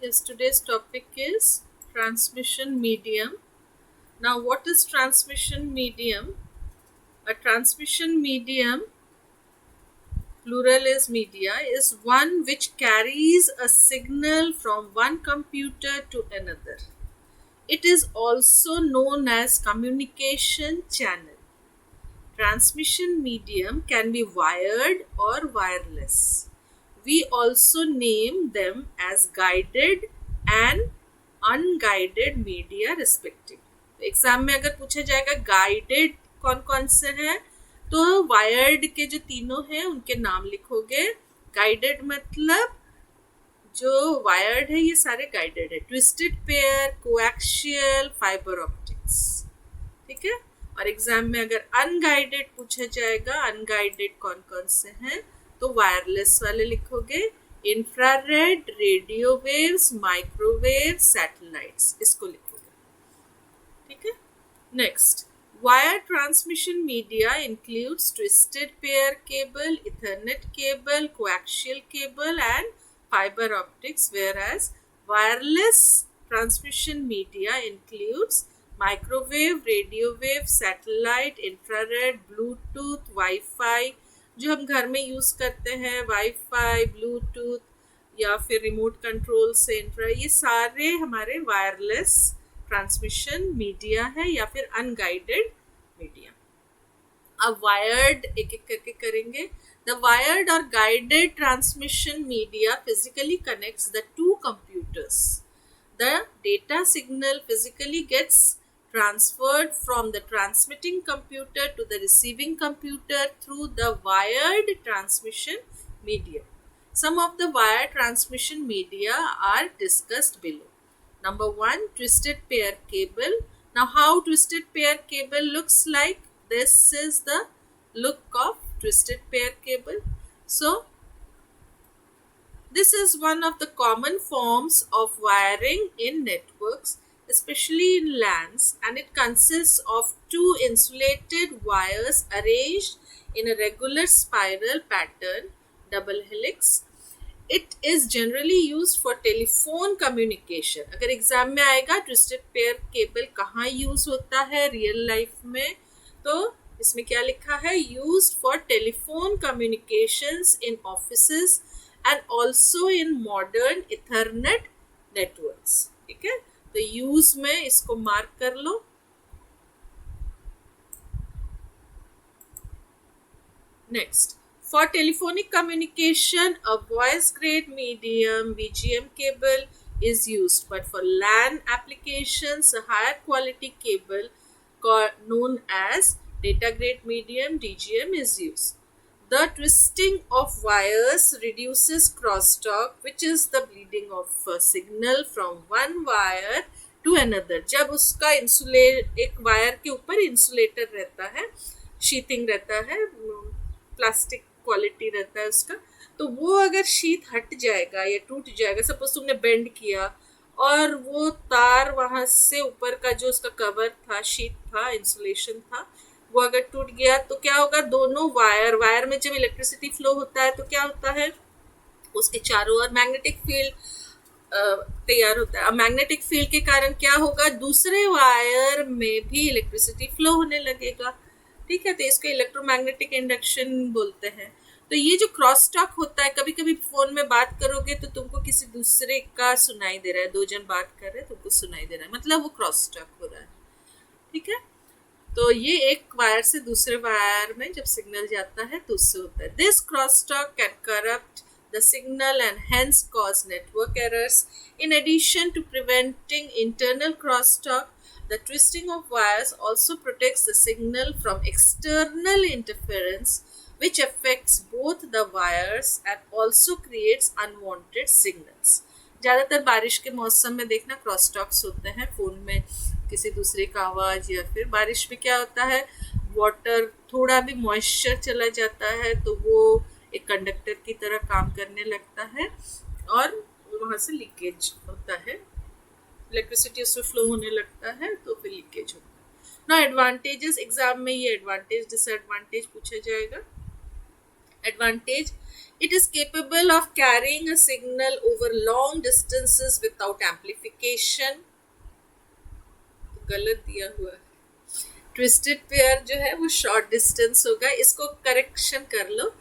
Yes, today's topic is transmission medium. Now, what is transmission medium? A transmission medium, plural is media, is one which carries a signal from one computer to another. It is also known as communication channel. Transmission medium can be wired or wireless. We also name them as guided and unguided media respective. Exam में अगर पूछा जाएगा guided कौन कौन से हैं, तो wired के जो तीनों हैं उनके नाम लिखोगे। गाइडेड मतलब जो वायर्ड है ये सारे गाइडेड है, twisted pair, coaxial, fibre optics, ठीक है। और एग्जाम में अगर अनगाइडेड पूछा जाएगा, अनगाइडेड कौन कौन से हैं, तो वायरलेस वाले लिखोगे, infrared, radio waves, microwave, satellites, इसको लिखोगे, ठीक है। Next, wire transmission media includes twisted pair cable, Ethernet cable, coaxial cable and fiber optics, whereas wireless transmission media includes microwave, radio wave, satellite, infrared, bluetooth, Wi-Fi, जो हम घर में use करते हैं, वाईफाई, ब्लूटूथ या फिर रिमोट कंट्रोल से infra, ये सारे हमारे वायरलेस ट्रांसमिशन मीडिया है या फिर अनगाइडेड मीडिया। अब वायर्ड एक एक करके करेंगे। The wired or guided transmission media physically connects the two computers. The data signal physically gets transferred from the transmitting computer to the receiving computer through the wired transmission medium. Some of the wired transmission media are discussed below. Number 1, twisted pair cable. Now, how twisted pair cable looks like? This is the look of twisted pair cable. So this is one of the common forms of wiring in networks, especially in LANs, and it consists of two insulated wires arranged in a regular spiral pattern, double helix. It is generally used for telephone communication. अगर exam में आएगा twisted pair cable कहाँ use होता है real life में, तो इसमें क्या लिखा है, used for telephone communications in offices and also in modern ethernet networks, ठीक है। तो यूज में इसको मार्क कर लो। Next, for telephonic communication a voice grade medium VGM cable is used, but for LAN applications a higher quality cable known as data grade medium DGM is used. The twisting of wires reduces crosstalk, which is the bleeding of a signal from one wire to another. जब उसका insulate एक wire के ऊपर insulator रहता है, sheathing रहता है, plastic quality रहता है उसका, तो वो अगर शीत हट जाएगा या टूट जाएगा, सपोज तुमने बेंड किया और वो तार वहाँ से ऊपर का जो उसका कवर था, शीट था, इंसुलेशन था, वो अगर टूट गया तो क्या होगा, दोनों वायर में जब इलेक्ट्रिसिटी फ्लो होता है तो क्या होता है, उसके चारों ओर मैग्नेटिक फील्ड तैयार होता है। अब मैग्नेटिक फील्ड के कारण क्या होगा, दूसरे वायर में भी इलेक्ट्रिसिटी फ्लो होने लगेगा, ठीक है। तो इसको इलेक्ट्रोमैग्नेटिक इंडक्शन बोलते हैं। तो ये जो क्रॉस टॉक होता है, कभी कभी फोन में बात करोगे तो तुमको किसी दूसरे का सुनाई दे रहा है, दो जन बात कर रहे हैं तुमको सुनाई दे रहा है, मतलब वो क्रॉस टॉक हो रहा है, ठीक है। तो ये एक वायर से दूसरे वायर में जब सिग्नल जाता है तो उससे होता है। This cross talk can corrupt the signal and hence cause network errors. In addition to preventing internal crosstalk, the twisting of wires also protects the signal from external interference, which affects both the wires and also creates unwanted signals. ज़्यादातर बारिश के मौसम में देखना cross talks होते हैं phone में, किसी दूसरे का आवाज़, या फिर बारिश में क्या होता है, वाटर थोड़ा भी मॉइस्चर चला जाता है तो वो एक कंडक्टर की तरह काम करने लगता है और वहाँ से लीकेज होता है, इलेक्ट्रिसिटी उसमें फ्लो होने लगता है तो फिर लीकेज होता है। ना एडवांटेजेस, एग्जाम में ये एडवांटेज डिसएडवांटेज पूछा जाएगा। Advantage, it is capable of carrying a signal over long distances without amplification. गलत दिया हुआ है. ट्विस्टेड पेयर जो है वो शॉर्ट डिस्टेंस होगा, इसको करेक्शन कर लो.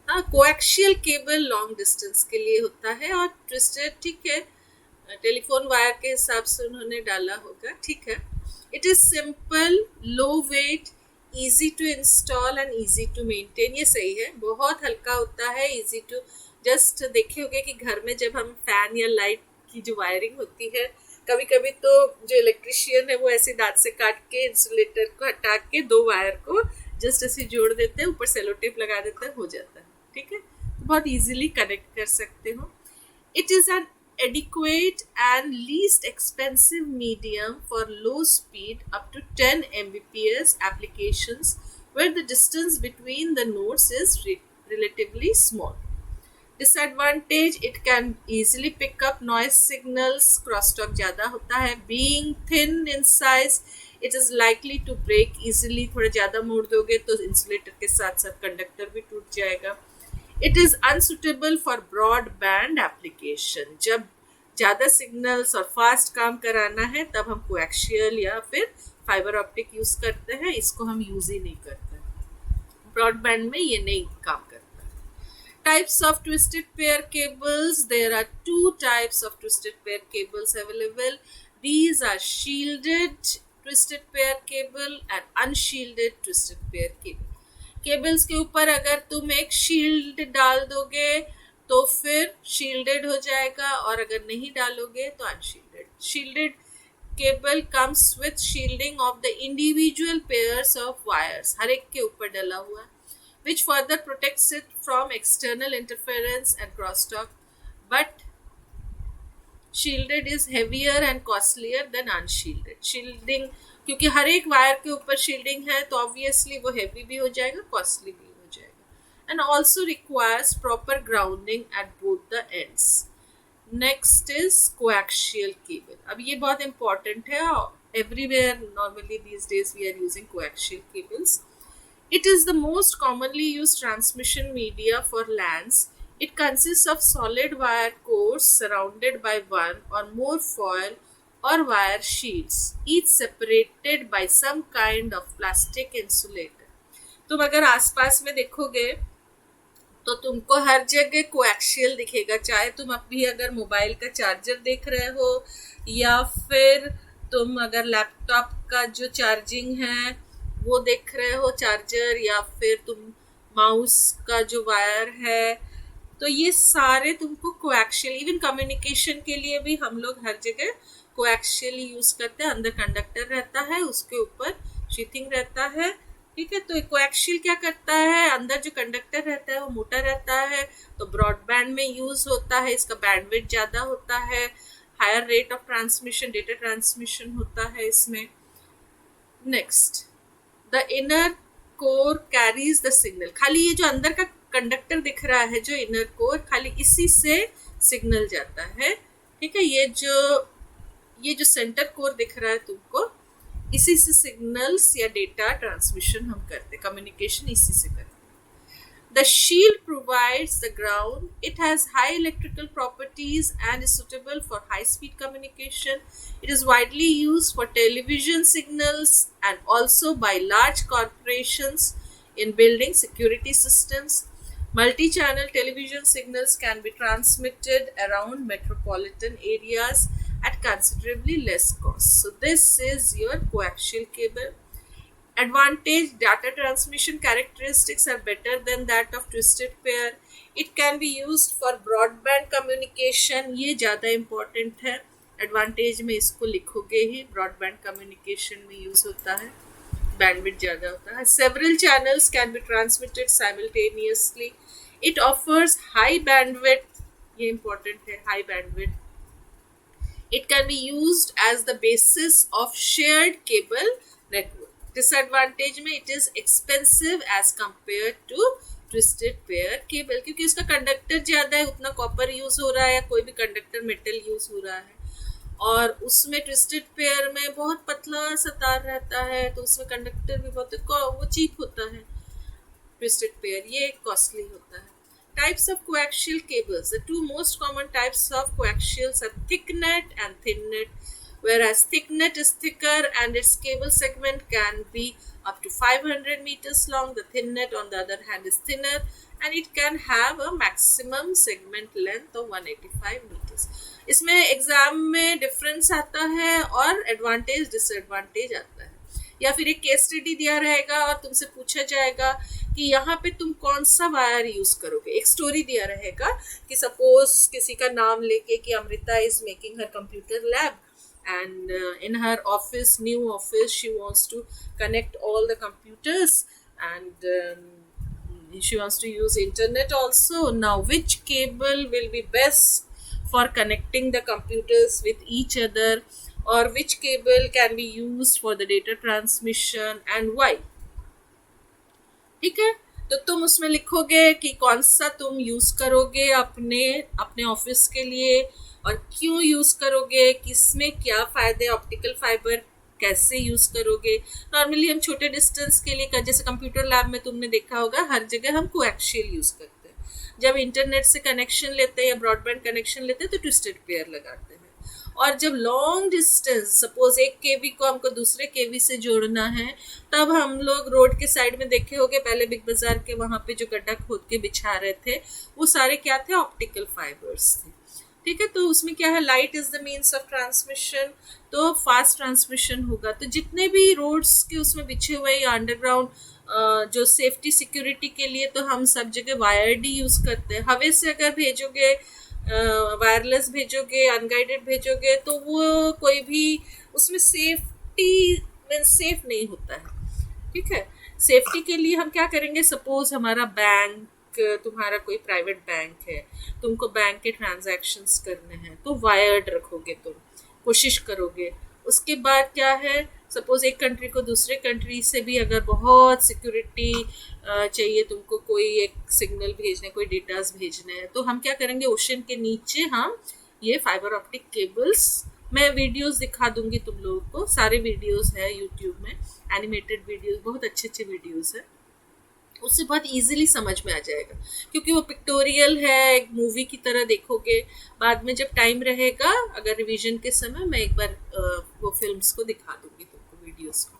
हाँ, कोएक्शियल केबल लॉन्ग डिस्टेंस के लिए होता है और ट्विस्टेड ठीक है, टेलीफोन वायर के हिसाब से उन्होंने डाला होगा, ठीक है. It is simple, low weight, easy to install and easy to maintain. ये सही है, बहुत हल्का होता है, इजी टू. जस्ट देखे होगे कि घर में जब हम फैन या लाइट की जो वायरिंग होती है, कभी कभी तो जो इलेक्ट्रिशियन है वो ऐसे दांत से काट के इंसुलेटर को हटा के दो वायर को जस्ट ऐसे जोड़ देते हैं, ऊपर सेलो टेप लगा देते हैं, हो जाता है, ठीक है. तो बहुत इजीली कनेक्ट कर सकते हो. It is an adequate and least expensive medium for low speed up to 10 Mbps applications where the distance between the nodes is relatively small. Disadvantage, it can easily pick up noise signals, crosstalk ज़्यादा होता है. Being thin in size, it is likely to break easily. थोड़ा ज़्यादा मोड़ दोगे तो insulator के साथ साथ कंडक्टर भी टूट जाएगा. It is unsuitable for broadband application. जब ज़्यादा सिग्नल्स और फास्ट काम कराना है तब हम कोएक्शियल या फिर फाइबर ऑप्टिक यूज़ करते हैं, इसको हम यूज़ ही नहीं करते. ब्रॉडबैंड में ये नहीं काम करता. Types of twisted pair cables, there are 2 types of twisted pair cables available. These are shielded twisted pair cable and unshielded twisted pair cable. Cables के ऊपर अगर तुम एक शील्ड डाल दोगे तो फिर शील्डेड हो जाएगा, और अगर नहीं डालोगे तो unshielded. Shielded cable comes with shielding of the individual pairs of wires, हर एक के ऊपर डला हुआ, which further protects it from external interference and crosstalk. But shielded is heavier and costlier than unshielded. Shielding, क्योंकि हर एक वायर के ऊपर शील्डिंग है तो ऑब्वियसली वो हैवी भी हो जाएगा, कॉस्टली भी हो जाएगा, and also requires proper grounding at both the ends. Next is coaxial cable. अब ये बहुत इंपॉर्टेंट है, everywhere normally these days we are using coaxial cables. It is the most commonly used transmission media for LANs. It consists of solid wire cores surrounded by one or more foil or wire sheets, each separated by some kind of plastic insulator. तुम अगर आसपास में देखोगे तो तुमको हर जगह coaxial दिखेगा, चाहे तुम अभी अगर मोबाइल का चार्जर देख रहे हो या फिर तुम अगर लैपटॉप का जो चार्जिंग है वो देख रहे हो चार्जर, या फिर तुम माउस का जो वायर है, तो ये सारे तुमको कोएक्शियल. इवन कम्युनिकेशन के लिए भी हम लोग हर जगह कोएक्शियल यूज करते हैं. अंदर कंडक्टर रहता है, उसके ऊपर शीथिंग रहता है, ठीक है. तो कोएक्शियल क्या करता है, अंदर जो कंडक्टर रहता है वो मोटा रहता है, तो ब्रॉडबैंड में यूज होता है. इसका बैंडविड्थ ज़्यादा होता है, higher rate of transmission, data transmission होता है इसमें. Next, the inner core carries the signal. खाली ये जो अंदर का कंडक्टर दिख रहा है, जो इनर कोर, खाली इसी से सिग्नल जाता है, ठीक है. ये जो सेंटर कोर दिख रहा है तुमको, इसी से सिग्नल्स या डेटा ट्रांसमिशन हम करते, कम्युनिकेशन इसी से करते. The shield provides the ground. It has high electrical properties and is suitable for high-speed communication. It is widely used for television signals and also by large corporations in building security systems. Multi-channel television signals can be transmitted around metropolitan areas at considerably less cost. So this is your coaxial cable. Advantage, data transmission characteristics are better than that of twisted pair. It can be used for broadband communication. ये ज़्यादा important है. Advantage में इसको लिखोगे ही, broadband communication में use होता है, bandwidth ज़्यादा होता है. Several channels can be transmitted simultaneously. It offers high bandwidth. ये important है, high bandwidth. It can be used as the basis of shared cable network. Disadvantage में it is expensive as compare to twisted pair cable, क्योंकि उसका conductor ज़्यादा है, उतना copper use हो रहा है या कोई भी कंडक्टर मेटल यूज़ हो रहा है, और उसमें ट्विस्टेड पेयर में बहुत पतला सा तार रहता है, तो उसमें कंडक्टर भी बहुत वो चीप होता है. ट्विस्टेड पेयर, ये कॉस्टली होता है. Types of coaxial cables. The two most common types of coaxials are thick net and thin net. Whereas thick net is thicker and its cable segment can be up to 500 meters long, the thin net on the other hand is thinner and it can have a maximum segment length of 185 meters. इसमें exam में difference आता है और advantage disadvantage आता है, या फिर एक केस स्टडी दिया रहेगा और तुमसे पूछा जाएगा कि यहाँ पे तुम कौन सा वायर यूज करोगे. एक स्टोरी दिया रहेगा कि सपोज किसी का नाम लेके कि Amrita is making her computer lab and in her office, new office, she wants to connect all the computers and she wants to use internet also. Now which cable will be best for connecting the computers with each other, or which cable can be used for the data transmission and why? ठीक है, तो तुम उसमें लिखोगे कि कौन सा तुम यूज करोगे अपने ऑफिस के लिए और क्यों यूज करोगे, किसमें क्या फायदे, ऑप्टिकल फाइबर कैसे यूज करोगे. नॉर्मली हम छोटे डिस्टेंस के लिए, जैसे कंप्यूटर लैब में तुमने देखा होगा, हर जगह हम कोएक्सियल यूज करते हैं. जब इंटरनेट से कनेक्शन लेते हैं या ब्रॉडबैंड कनेक्शन लेते हैं तो ट्विस्टेड पेयर लगाते हैं. और जब लॉन्ग डिस्टेंस, सपोज एक केवी को हमको दूसरे केवी से जोड़ना है, तब हम लोग रोड के साइड में देखे होंगे, पहले बिग बाजार के वहाँ पे जो गड्ढा खोद के बिछा रहे थे, वो सारे क्या थे, ऑप्टिकल फाइबर्स थे. ठीक है, तो उसमें क्या है, light is the means of transmission, तो फास्ट ट्रांसमिशन होगा. तो जितने भी रोड्स के उसमें बिछे हुए या अंडरग्राउंड जो सेफ्टी सिक्योरिटी के लिए, तो हम सब जगह वायर्ड ही यूज करते हैं. हवा से अगर भेजोगे, वायरलेस भेजोगे, अनगाइडेड भेजोगे, तो वो कोई भी उसमें सेफ्टी सेफ नहीं होता है. ठीक है, सेफ्टी के लिए हम क्या करेंगे, सपोज हमारा बैंक, तुम्हारा कोई प्राइवेट बैंक है, तुमको बैंक के ट्रांजैक्शंस करने हैं, तो वायर्ड रखोगे, तुम कोशिश करोगे. उसके बाद क्या है, सपोज एक कंट्री को दूसरे कंट्री से भी अगर बहुत सिक्योरिटी चाहिए, तुमको कोई एक सिग्नल भेजने, कोई डेटास भेजने हैं, तो हम क्या करेंगे, ओशन के नीचे हम ये फाइबर ऑप्टिक केबल्स, मैं वीडियोस दिखा दूंगी तुम लोगों को, सारे वीडियोस है यूट्यूब में, एनिमेटेड वीडियोस, बहुत अच्छे अच्छे वीडियोस है, उससे बहुत इजीली समझ में आ जाएगा, क्योंकि वो पिक्टोरियल है, एक मूवी की तरह देखोगे. बाद में जब टाइम रहेगा, अगर रिवीजन के समय, मैं एक बार वो फिल्म्स को दिखा दूंगी तुमको, वीडियोस को.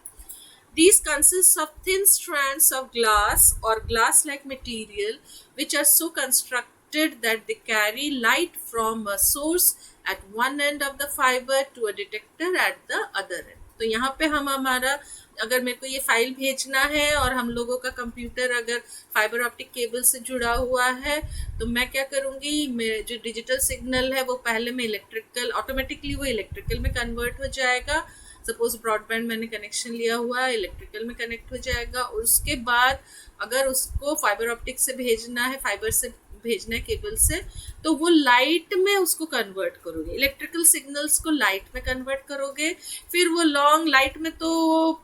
These consist of thin strands of glass or glass-like material which are so constructed that they carry light from a source at one end of the fiber to a detector at the other end. तो यहाँ पे हम हमारा, अगर मेरे को ये file भेजना है और हम लोगों का कंप्यूटर अगर फाइबर ऑप्टिक केबल से जुड़ा हुआ है, तो मैं क्या करूँगी, मेरे जो डिजिटल सिग्नल है वो पहले में इलेक्ट्रिकल, ऑटोमेटिकली वो इलेक्ट्रिकल में कन्वर्ट हो जाएगा. सपोज ब्रॉडबैंड मैंने कनेक्शन लिया हुआ है, इलेक्ट्रिकल में कनेक्ट हो जाएगा. और उसके बाद अगर उसको फाइबर ऑप्टिक से भेजना है, फाइबर से भेजना है केबल से, तो वो लाइट में उसको कन्वर्ट करोगे, इलेक्ट्रिकल सिग्नल्स को लाइट में कन्वर्ट करोगे. फिर वो लॉन्ग लाइट में तो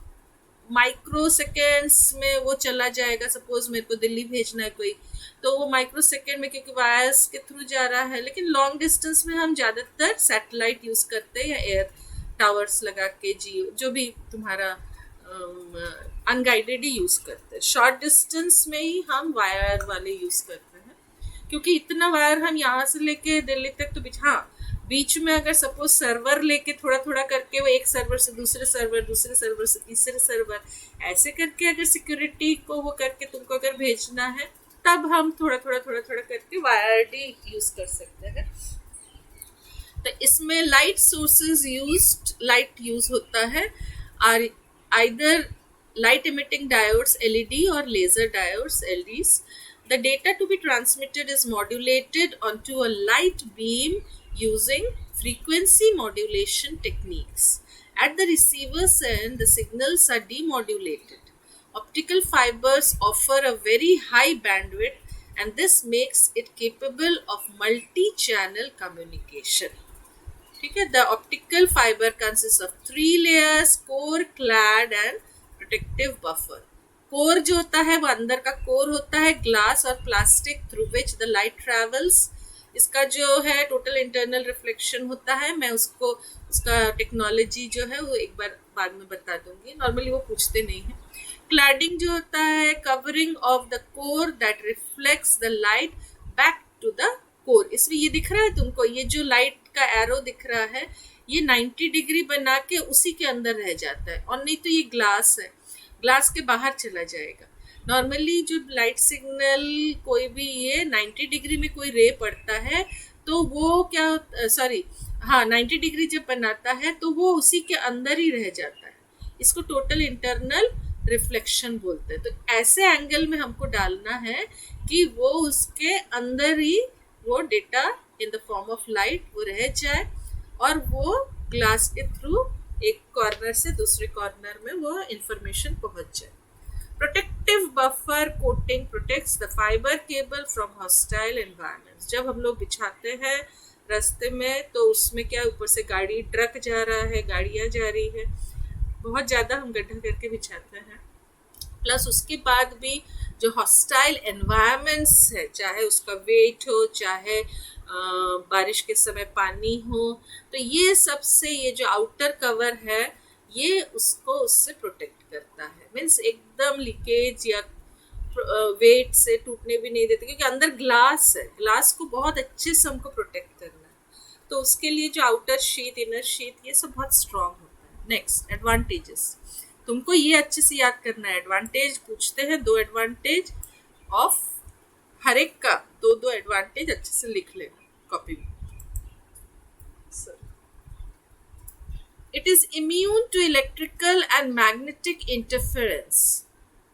माइक्रो सेकेंड्स में वो चला जाएगा. सपोज मेरे को दिल्ली भेजना है कोई, तो वो माइक्रो सेकेंड में, क्योंकि वायर्स के थ्रू जा रहा है. लेकिन लॉन्ग डिस्टेंस में हम ज़्यादातर सैटेलाइट यूज़ करते हैं या एयर टावर्स लगा के, जियो, जो भी तुम्हारा अनगाइडेड ही यूज़ करते हैं. शॉर्ट डिस्टेंस में ही हम वायर वाले यूज़ करते हैं, क्योंकि इतना वायर हम यहाँ से लेके दिल्ली तक तो बीच में अगर सपोज सर्वर लेके थोड़ा थोड़ा करके, वो एक सर्वर से दूसरे सर्वर, दूसरे सर्वर से तीसरे सर्वर, ऐसे करके अगर सिक्योरिटी को वो करके तुमको अगर भेजना है, तब हम थोड़ा थोड़ा करके वायर्ड ही यूज़ कर सकते हैं. तो इसमें लाइट सोर्सेज लाइट यूज होता है, are either light emitting diodes LED or laser diodes LEDs. The data to be transmitted is modulated onto a light beam using frequency modulation techniques. At the receiver's end, the signals are demodulated. Optical fibers offer a very high bandwidth, and this makes it capable of multi-channel communication. ठीक है, the optical fiber consists of 3 layers, core, clad and protective buffer. Core जो होता है वो अंदर का core होता है, ग्लास और plastic through which the light travels. इसका जो है टोटल इंटरनल रिफ्लेक्शन होता है, मैं उसका टेक्नोलॉजी जो है वो एक बार बाद में बता दूंगी, नॉर्मली वो पूछते नहीं है. क्लैडिंग जो होता है covering of the core that reflects the light back to the core. इसमें ये दिख रहा है तुमको, ये जो लाइट का एरो दिख रहा है ये 90 डिग्री बना के उसी के अंदर रह जाता है, और नहीं तो ये ग्लास है, ग्लास के बाहर चला जाएगा। नॉर्मली जो लाइट सिग्नल कोई भी ये 90 डिग्री में कोई रे पड़ता है तो वो क्या सॉरी हाँ 90 डिग्री जब बनाता है तो वो उसी के अंदर ही रह जाता है। इसको टोटल इंटरनल रिफ्लेक्शन बोलते हैं। तो ऐसे एंगल में हमको डालना है कि वो उसके अंदर ही वो data in the form of light वो रह जाए और वो ग्लास के थ्रू एक कॉर्नर से दूसरे कॉर्नर में वो इंफॉर्मेशन पहुंच जाए। Protective buffer coating protects the fibre cable from hostile environments. जब हम लोग बिछाते हैं रास्ते में तो उसमें क्या ऊपर से गाड़ी ट्रक जा रहा है, गाड़ियाँ जा रही है, बहुत ज़्यादा हम गड्ढा करके बिछाते हैं, प्लस उसके बाद भी जो हॉस्टाइल एनवायरनमेंट्स है, चाहे उसका वेट हो, चाहे बारिश के समय पानी हो, तो ये सबसे ये जो आउटर कवर है ये उसको उससे प्रोटेक्ट करता है। मीन्स एकदम लीकेज या वेट से टूटने भी नहीं देते, क्योंकि अंदर ग्लास है, ग्लास को बहुत अच्छे से हमको प्रोटेक्ट करना है। तो उसके लिए जो आउटर शीट, इनर शीट, ये सब बहुत स्ट्रांग होता है। नेक्स्ट एडवांटेजेस, तुमको ये अच्छे से याद करना है। एडवांटेज पूछते हैं, 2 एडवांटेज ऑफ हर एक का 2 एडवांटेज अच्छे से लिख लेना कॉपी में। It is immune to electrical and magnetic interference.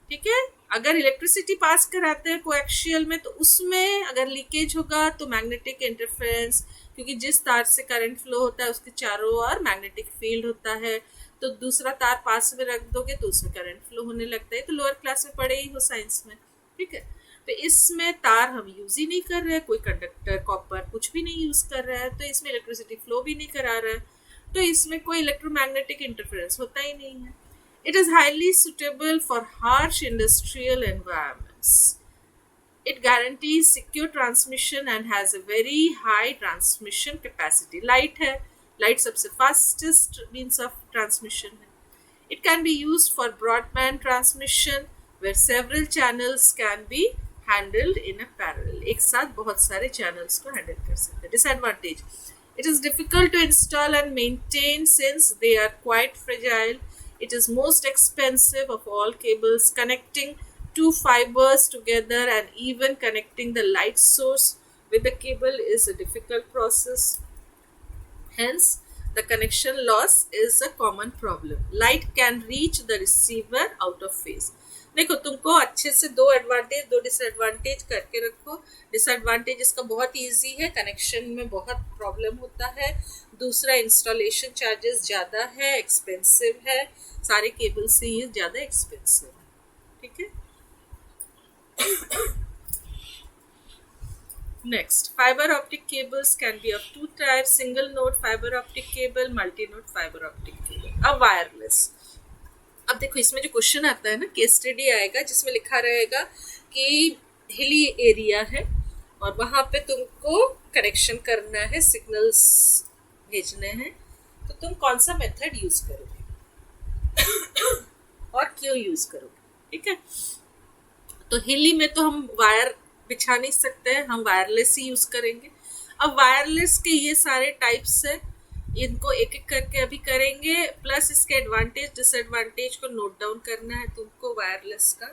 ठीक है, अगर इलेक्ट्रिसिटी पास कराते हैं कोएक्सियल में तो उसमें अगर लीकेज होगा तो मैग्नेटिक इंटरफेरेंस, क्योंकि जिस तार से करंट फ्लो होता है उसके चारों ओर मैग्नेटिक फील्ड होता है, तो दूसरा तार पास में रख दोगे तो उसमें करंट फ्लो होने लगता है। तो लोअर क्लास में पढ़े ही हो साइंस में, ठीक है। तो इसमें तार हम यूज ही नहीं कर रहे हैं, कोई कंडक्टर कॉपर कुछ भी नहीं यूज कर रहा है, तो इसमें इलेक्ट्रिसिटी फ्लो भी नहीं करा रहा है, तो इसमें कोई इलेक्ट्रोमैग्नेटिक इंटरफेरेंस होता ही नहीं है। It is highly suitable for harsh industrial environments. It guarantees secure transmission and has a very high transmission capacity. Light है, light सबसे fastest means of transmission है. It can be used for broadband transmission where several channels can be handled in a parallel. एक साथ बहुत सारे channels को handle कर सकते हैं. Disadvantage, it is difficult to install and maintain since they are quite fragile. It is most expensive of all cables. Connecting 2 fibers together and even connecting the light source with the cable is a difficult process. Hence, the connection loss is a common problem. Light can reach the receiver out of phase. देखो, तुमको अच्छे से 2 advantage 2 disadvantage करके रखो। Disadvantage इसका बहुत easy है, connection में बहुत प्रॉब्लम होता है। दूसरा, इंस्टॉलेशन चार्जेस ज़्यादा है, एक्सपेंसिव है, सारे केबल से ये ज़्यादा एक्सपेंसिव है, ठीक है। Next, fibre optic cables can be of 2 types, single node fibre optic cable, multi node fibre optic cable. अब वायरलेस। अब देखो, इसमें जो क्वेश्चन आता है ना, केस स्टडी आएगा जिसमें लिखा रहेगा कि हिली एरिया है और वहाँ पे तुमको कनेक्शन करना है, सिग्नल्स भेजने हैं, तो तुम कौन सा मेथड यूज करोगे और क्यों यूज करोगे, ठीक है। तो हिली में तो हम वायर बिछा नहीं सकते हैं, हम वायरलेस ही यूज करेंगे। अब वायरलेस के ये सारे टाइप्स है, इनको एक एक करके अभी करेंगे, प्लस इसके एडवांटेज डिसएडवांटेज को नोट डाउन करना है तुमको वायरलेस का।